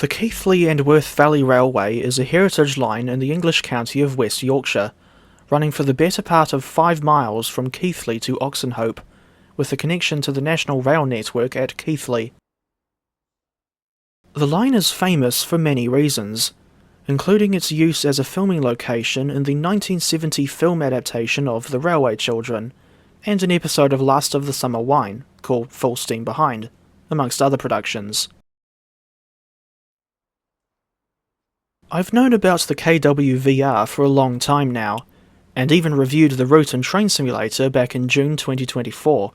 The Keighley and Worth Valley Railway is a heritage line in the English county of West Yorkshire, running for the better part of 5 miles from Keighley to Oxenhope, with a connection to the national rail network at Keighley. The line is famous for many reasons, including its use as a filming location in the 1970 film adaptation of The Railway Children, and an episode of Last of the Summer Wine, called Full Steam Behind, amongst other productions. I've known about the KWVR for a long time now, and even reviewed the route and train simulator back in June 2024,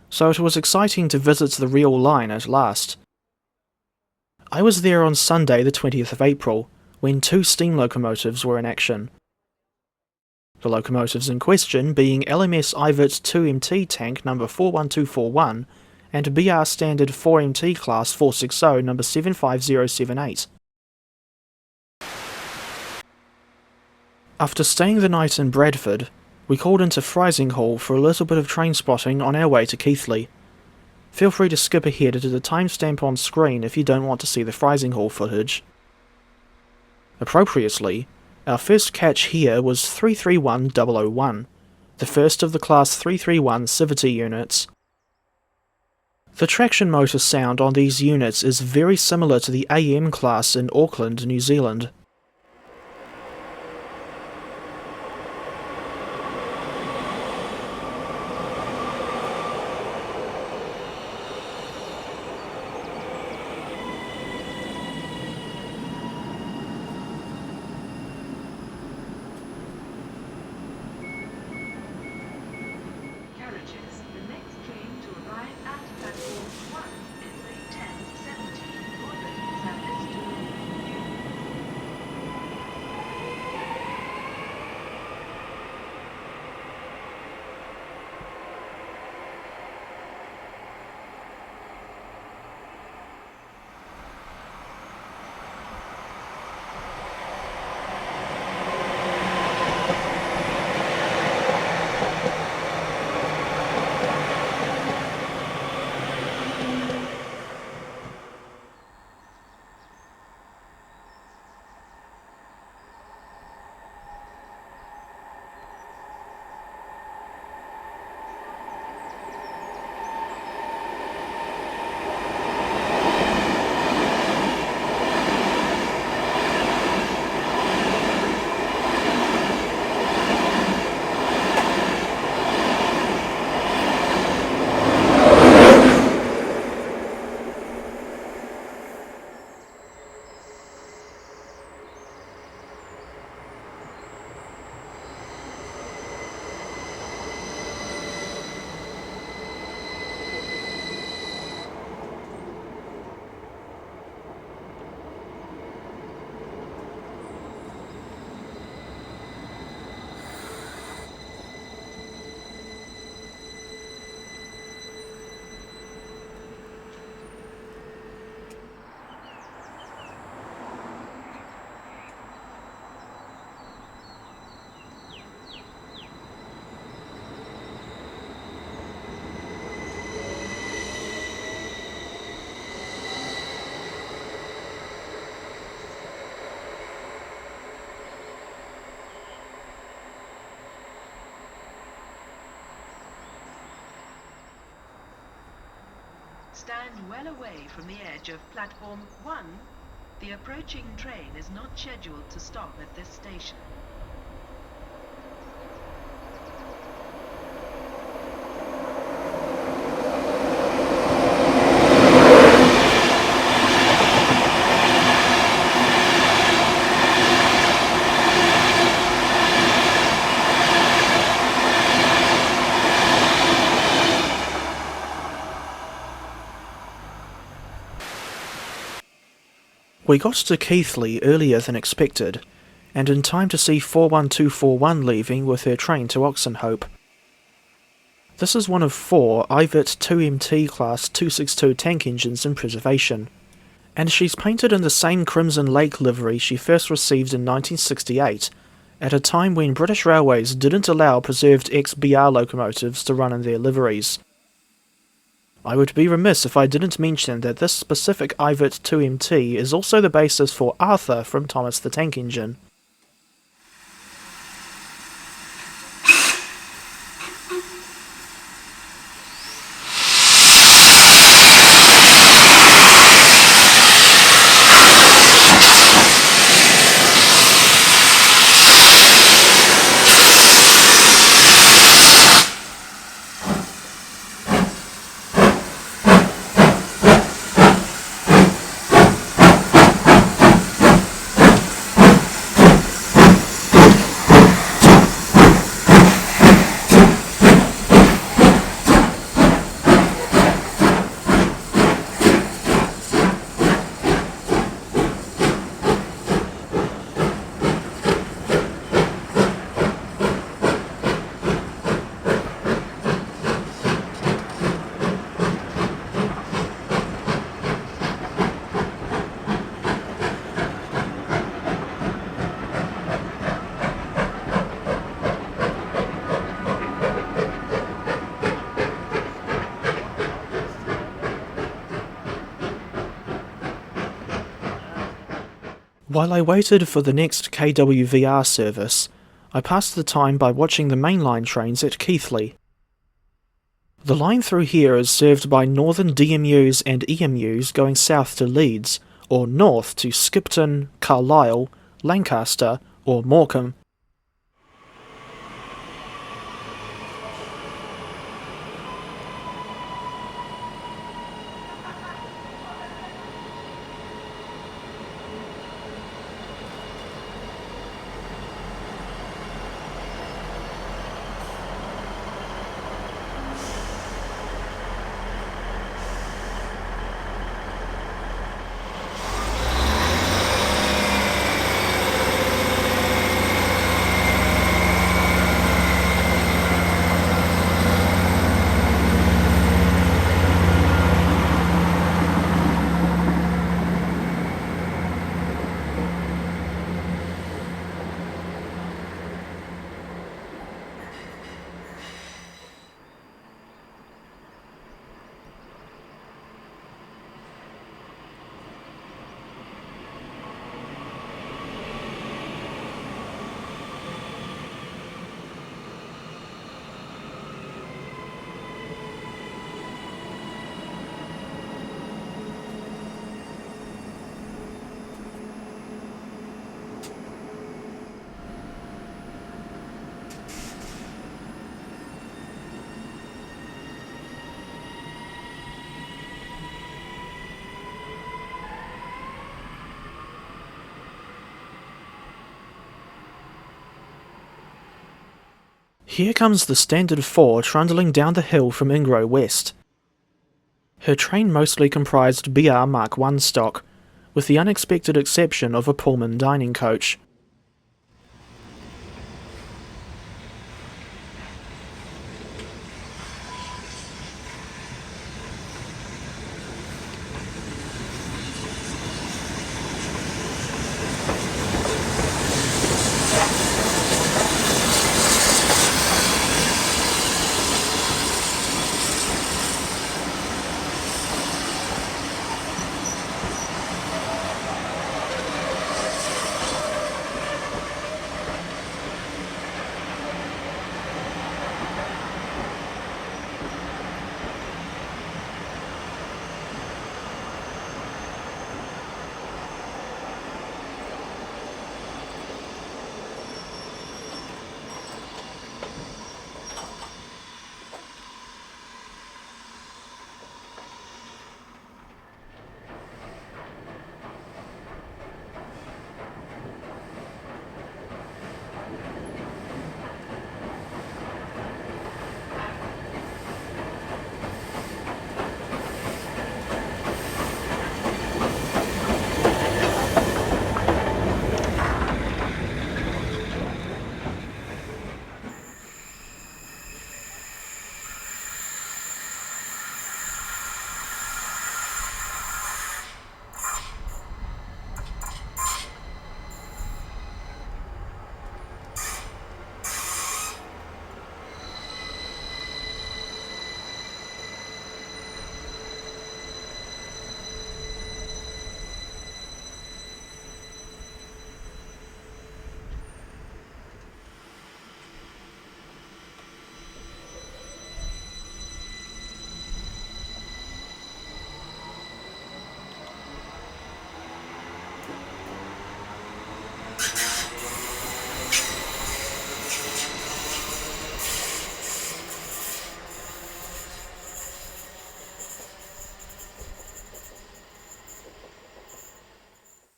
so it was exciting to visit the real line at last. I was there on Sunday the 20th of April, when 2 steam locomotives were in action. The locomotives in question being LMS Ivatt 2MT tank number 41241 and BR Standard 4MT class 460 number 75078. After staying the night in Bradford, we called into Frizinghall for a little bit of train spotting on our way to Keighley. Feel free to skip ahead to the timestamp on screen if you don't want to see the Frizinghall footage. Appropriately, our first catch here was 331001, the first of the Class 331 Civity units. The traction motor sound on these units is very similar to the AM class in Auckland, New Zealand. Stand well away from the edge of platform 1. The approaching train is not scheduled to stop at this station. We got to Keighley earlier than expected, and in time to see 41241 leaving with her train to Oxenhope. This is one of 4 Ivatt 2MT Class 262 tank engines in preservation, and she's painted in the same Crimson Lake livery she first received in 1968, at a time when British Railways didn't allow preserved ex-BR locomotives to run in their liveries. I would be remiss if I didn't mention that this specific Ivatt 2MT is also the basis for Arthur from Thomas the Tank Engine. While I waited for the next KWVR service, I passed the time by watching the mainline trains at Keighley. The line through here is served by northern DMUs and EMUs going south to Leeds, or north to Skipton, Carlisle, Lancaster, or Morecambe. Here comes the Standard 4 trundling down the hill from Ingro West. Her train mostly comprised BR Mark I stock, with the unexpected exception of a Pullman dining coach.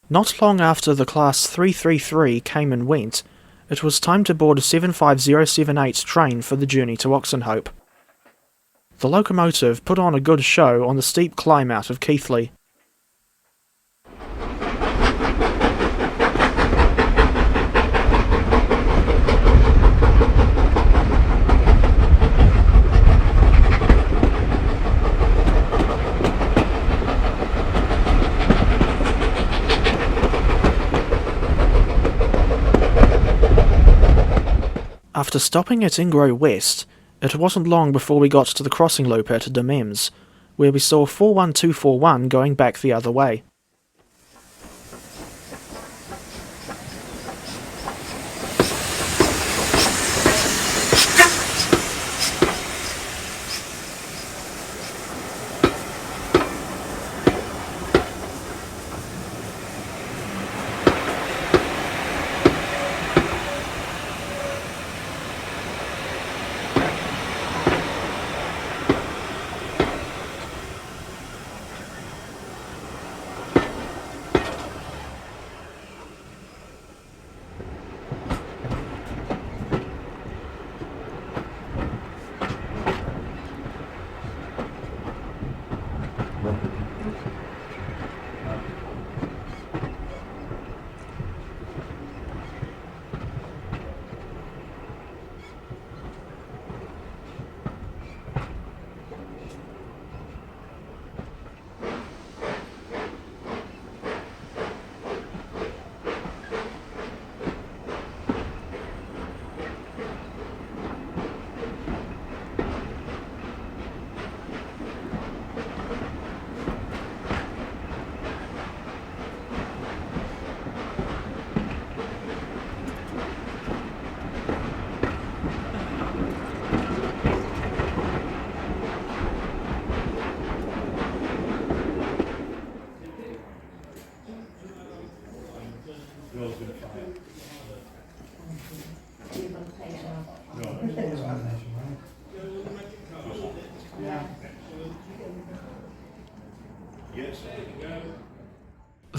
Not long after the Class 333 came and went, it was time to board a 75078 train for the journey to Oxenhope. The locomotive put on a good show on the steep climb out of Keighley. After stopping at Ingro West, it wasn't long before we got to the crossing loop at Demems, where we saw 41241 going back the other way.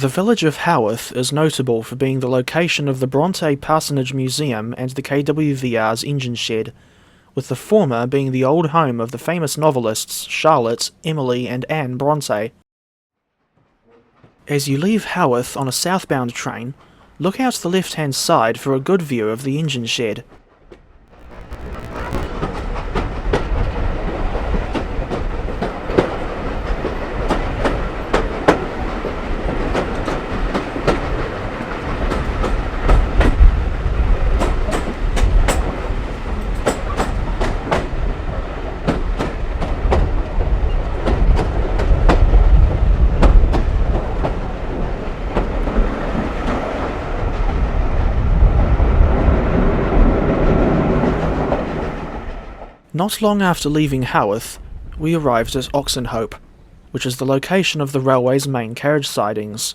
The village of Howarth is notable for being the location of the Bronte Parsonage Museum and the KWVR's engine shed, with the former being the old home of the famous novelists Charlotte, Emily and Anne Bronte. As you leave Howarth on a southbound train, look out the left-hand side for a good view of the engine shed. Not long after leaving Howarth, we arrived at Oxenhope, which is the location of the railway's main carriage sidings.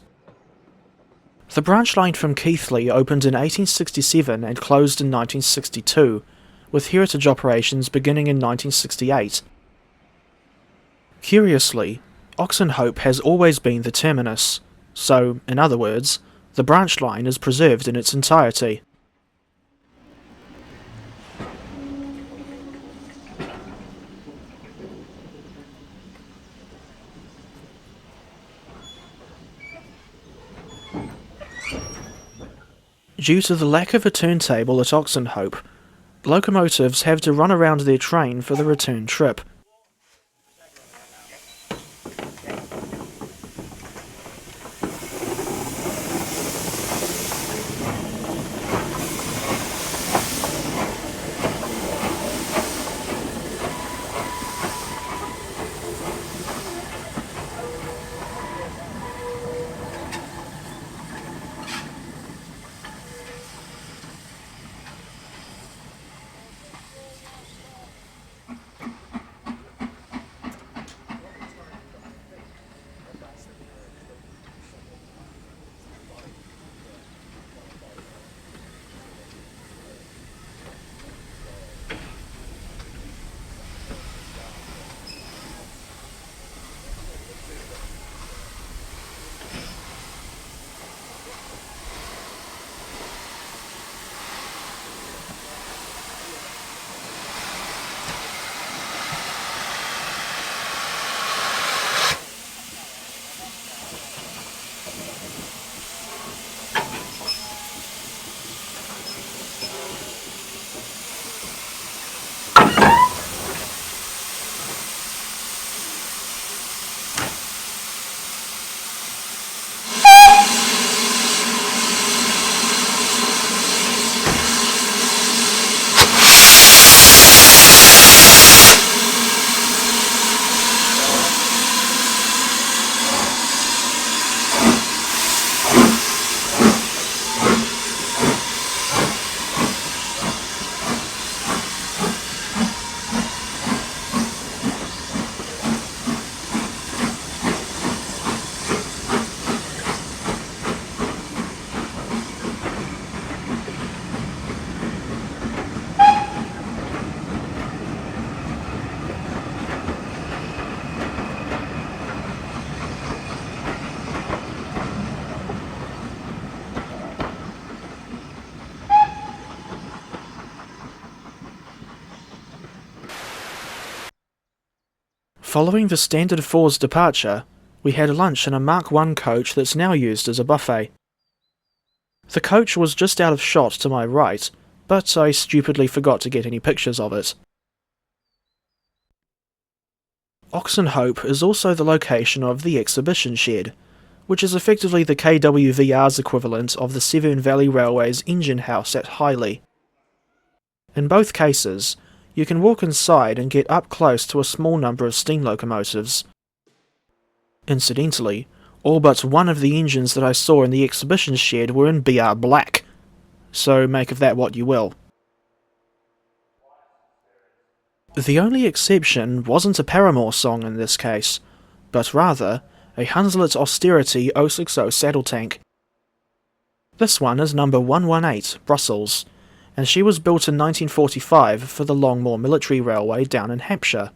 The branch line from Keighley opened in 1867 and closed in 1962, with heritage operations beginning in 1968. Curiously, Oxenhope has always been the terminus, so, in other words, the branch line is preserved in its entirety. Due to the lack of a turntable at Oxenhope, locomotives have to run around their train for the return trip. Following the Standard 4's departure, we had lunch in a Mark I coach that's now used as a buffet. The coach was just out of shot to my right, but I stupidly forgot to get any pictures of it. Oxenhope is also the location of the exhibition shed, which is effectively the KWVR's equivalent of the Severn Valley Railway's engine house at Keighley. In both cases, you can walk inside and get up close to a small number of steam locomotives. Incidentally, all but one of the engines that I saw in the exhibition shed were in BR black, so make of that what you will. The only exception wasn't a Paramore song in this case, but rather a Hunslet Austerity 060 saddle tank. This one is number 118, Brussels, and she was built in 1945 for the Longmoor Military Railway down in Hampshire.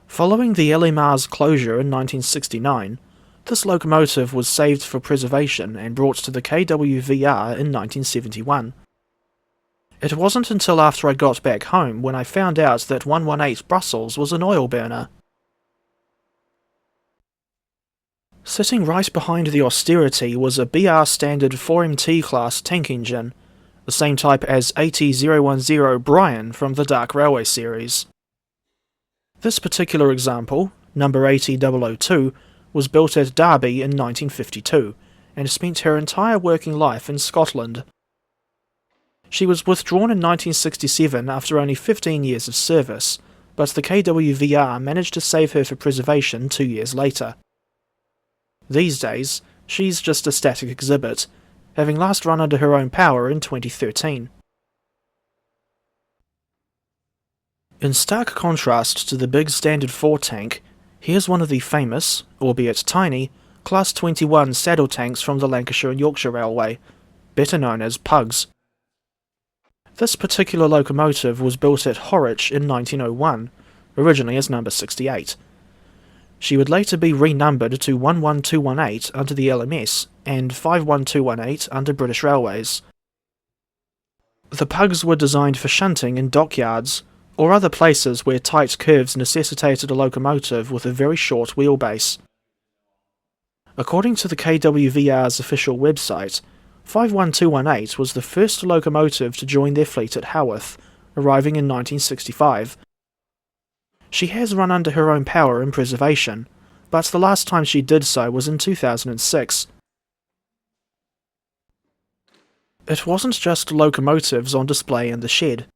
Following the LMR's closure in 1969, this locomotive was saved for preservation and brought to the KWVR in 1971. It wasn't until after I got back home when I found out that 118 Brussels was an oil burner. Sitting right behind the Austerity was a BR standard 4MT class tank engine, the same type as AT010 Brian from the Dark Railway series. This particular example, number AT002, was built at Derby in 1952, and spent her entire working life in Scotland. She was withdrawn in 1967 after only 15 years of service, but the KWVR managed to save her for preservation 2 years later. These days, she's just a static exhibit, having last run under her own power in 2013. In stark contrast to the big Standard 4 tank, here's one of the famous, albeit tiny, Class 21 saddle tanks from the Lancashire and Yorkshire Railway, better known as Pugs. This particular locomotive was built at Horwich in 1901, originally as number 68. She would later be renumbered to 11218 under the LMS and 51218 under British Railways. The Pugs were designed for shunting in dockyards, or other places where tight curves necessitated a locomotive with a very short wheelbase. According to the KWVR's official website, 51218 was the first locomotive to join their fleet at Haworth, arriving in 1965. She has run under her own power in preservation, but the last time she did so was in 2006. It wasn't just locomotives on display in the shed.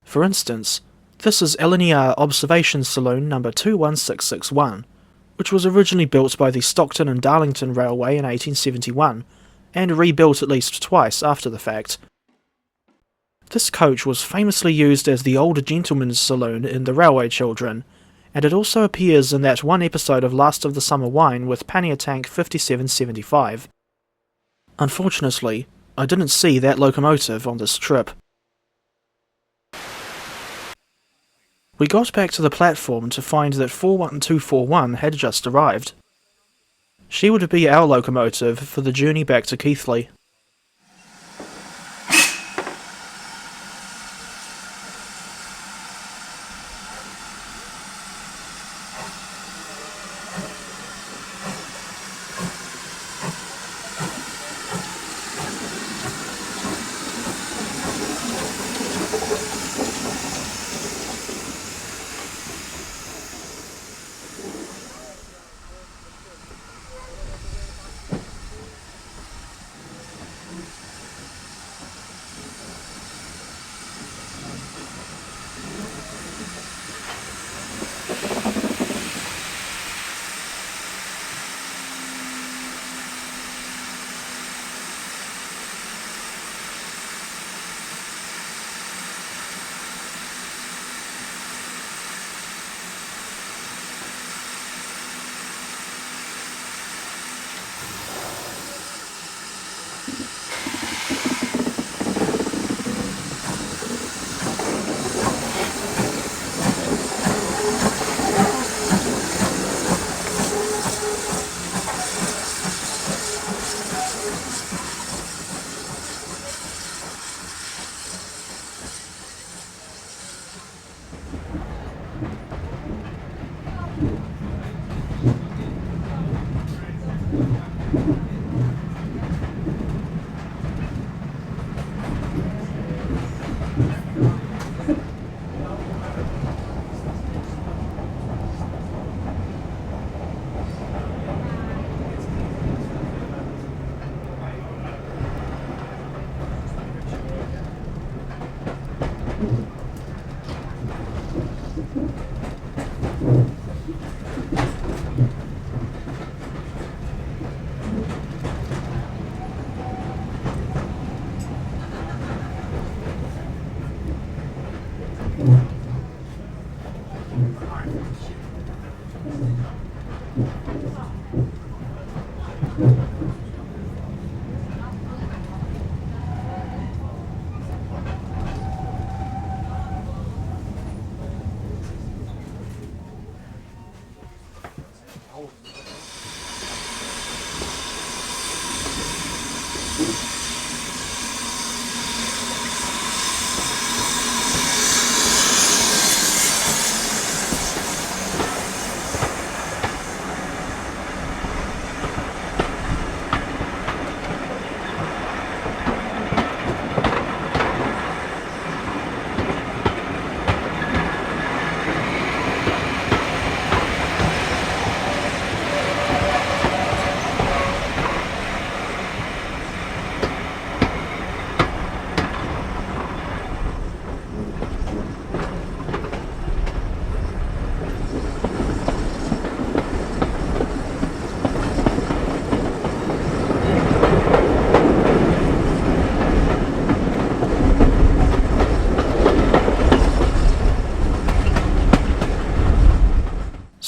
For instance, this is LNER Observation Saloon number 21661, which was originally built by the Stockton and Darlington Railway in 1871, and rebuilt at least twice after the fact. This coach was famously used as the old gentleman's saloon in The Railway Children, and it also appears in that one episode of Last of the Summer Wine with Pannier Tank 5775. Unfortunately, I didn't see that locomotive on this trip. We got back to the platform to find that 41241 had just arrived. She would be our locomotive for the journey back to Keighley.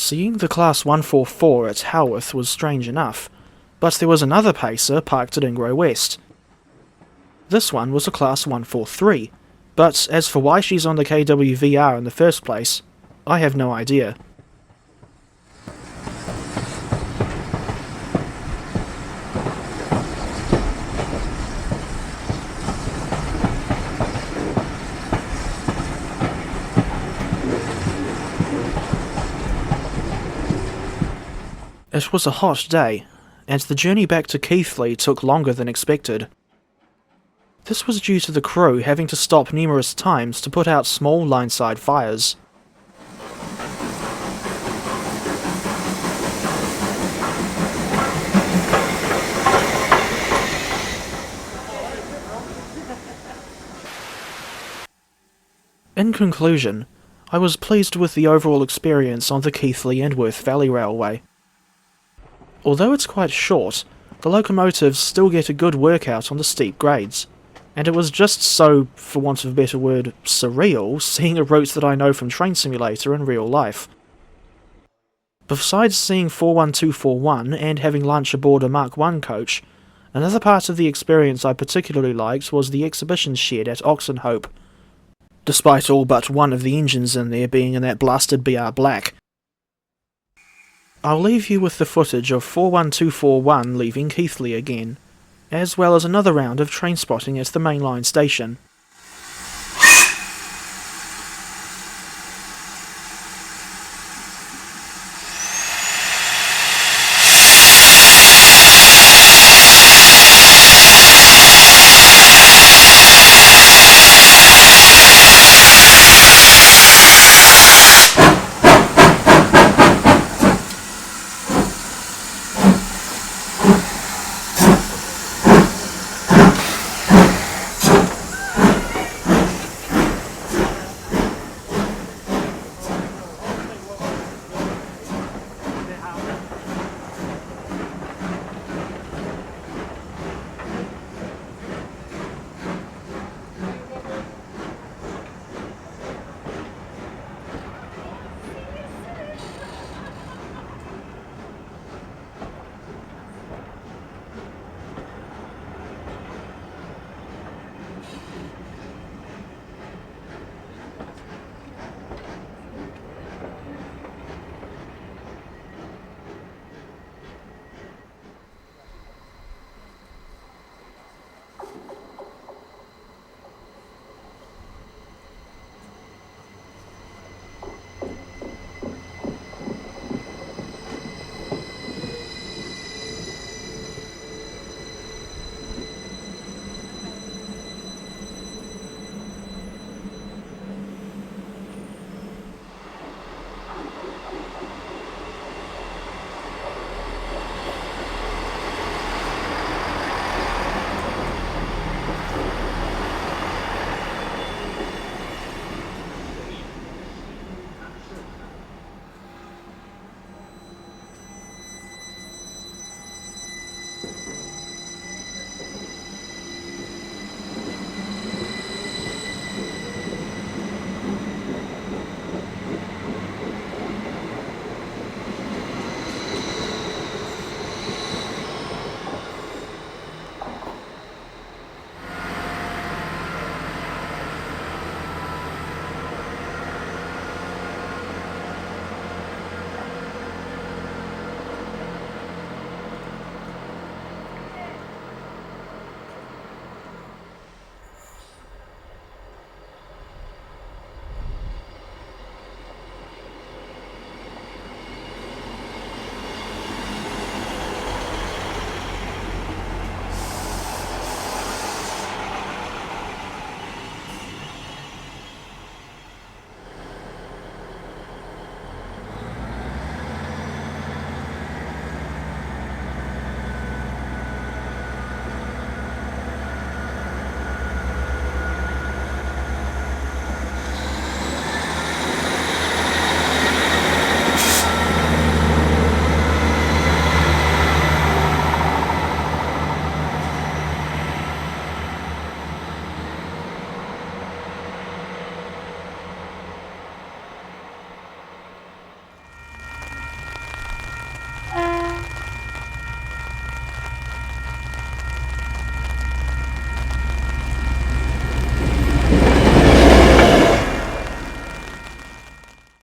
Seeing the Class 144 at Haworth was strange enough, but there was another pacer parked at Ingro West. This one was a Class 143, but as for why she's on the KWVR in the first place, I have no idea. It was a hot day, and the journey back to Keighley took longer than expected. This was due to the crew having to stop numerous times to put out small line-side fires. In conclusion, I was pleased with the overall experience on the Keighley and Worth Valley Railway. Although it's quite short, the locomotives still get a good workout on the steep grades, and it was just so, for want of a better word, surreal seeing a route that I know from Train Simulator in real life. Besides seeing 41241 and having lunch aboard a Mark I coach, another part of the experience I particularly liked was the exhibition shed at Oxenhope, despite all but one of the engines in there being in that blasted BR black. I'll leave you with the footage of 41241 leaving Keighley again, as well as another round of train spotting at the mainline station.